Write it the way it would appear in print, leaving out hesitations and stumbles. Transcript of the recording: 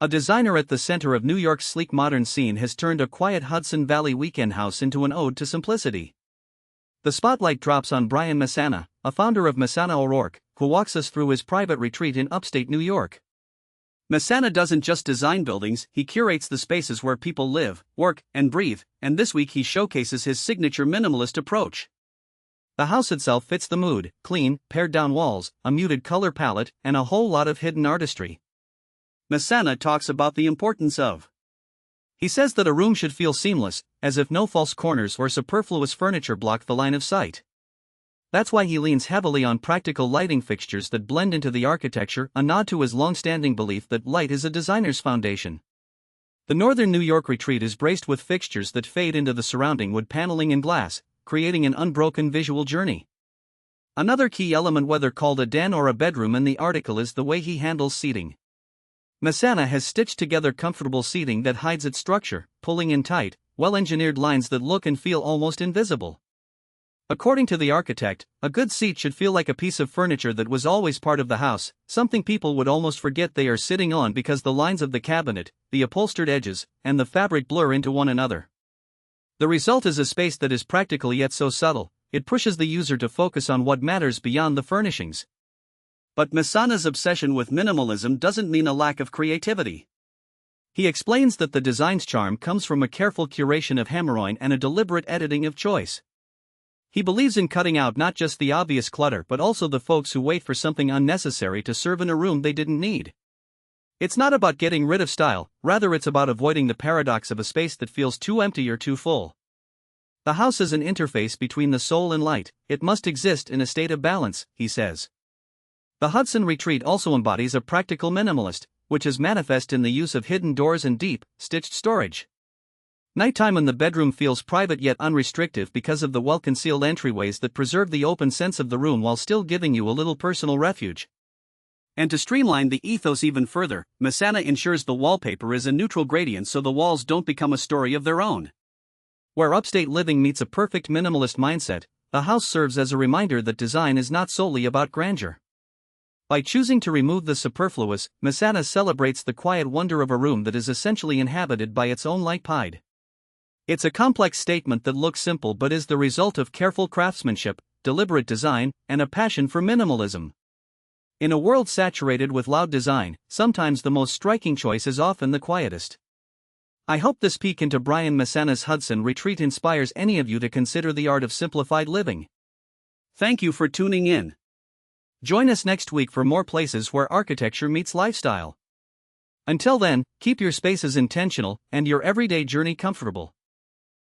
A designer at the center of New York's sleek modern scene has turned a quiet Hudson Valley weekend house into an ode to simplicity. The spotlight drops on Brian Messana, a founder of Messana O'Rourke, who walks us through his private retreat in upstate New York. Messana doesn't just design buildings, he curates the spaces where people live, work, and breathe, and this week he showcases his signature minimalist approach. The house itself fits the mood: clean, pared-down walls, a muted color palette, and a whole lot of hidden artistry. Messana talks about the importance of. He says that a room should feel seamless, as if no false corners or superfluous furniture block the line of sight. That's why he leans heavily on practical lighting fixtures that blend into the architecture, a nod to his long-standing belief that light is a designer's foundation. The northern New York retreat is braced with fixtures that fade into the surrounding wood paneling and glass, creating an unbroken visual journey. Another key element, whether called a den or a bedroom in the article, is the way he handles seating. Messana has stitched together comfortable seating that hides its structure, pulling in tight, well-engineered lines that look and feel almost invisible. According to the architect, a good seat should feel like a piece of furniture that was always part of the house, something people would almost forget they are sitting on because the lines of the cabinet, the upholstered edges, and the fabric blur into one another. The result is a space that is practical yet so subtle, it pushes the user to focus on what matters beyond the furnishings. But Messana's obsession with minimalism doesn't mean a lack of creativity. He explains that the design's charm comes from a careful curation of hemorrhoin and a deliberate editing of choice. He believes in cutting out not just the obvious clutter but also the folks who wait for something unnecessary to serve in a room they didn't need. It's not about getting rid of style, rather it's about avoiding the paradox of a space that feels too empty or too full. The house is an interface between the soul and light, it must exist in a state of balance, he says. The Hudson retreat also embodies a practical minimalist, which is manifest in the use of hidden doors and deep, stitched storage. Nighttime in the bedroom feels private yet unrestrictive because of the well-concealed entryways that preserve the open sense of the room while still giving you a little personal refuge. And to streamline the ethos even further, Messana ensures the wallpaper is a neutral gradient so the walls don't become a story of their own. Where upstate living meets a perfect minimalist mindset, the house serves as a reminder that design is not solely about grandeur. By choosing to remove the superfluous, Messana celebrates the quiet wonder of a room that is essentially inhabited by its own light pied. It's a complex statement that looks simple but is the result of careful craftsmanship, deliberate design, and a passion for minimalism. In a world saturated with loud design, sometimes the most striking choice is often the quietest. I hope this peek into Brian Messana's Hudson retreat inspires any of you to consider the art of simplified living. Thank you for tuning in. Join us next week for more places where architecture meets lifestyle. Until then, keep your spaces intentional and your everyday journey comfortable.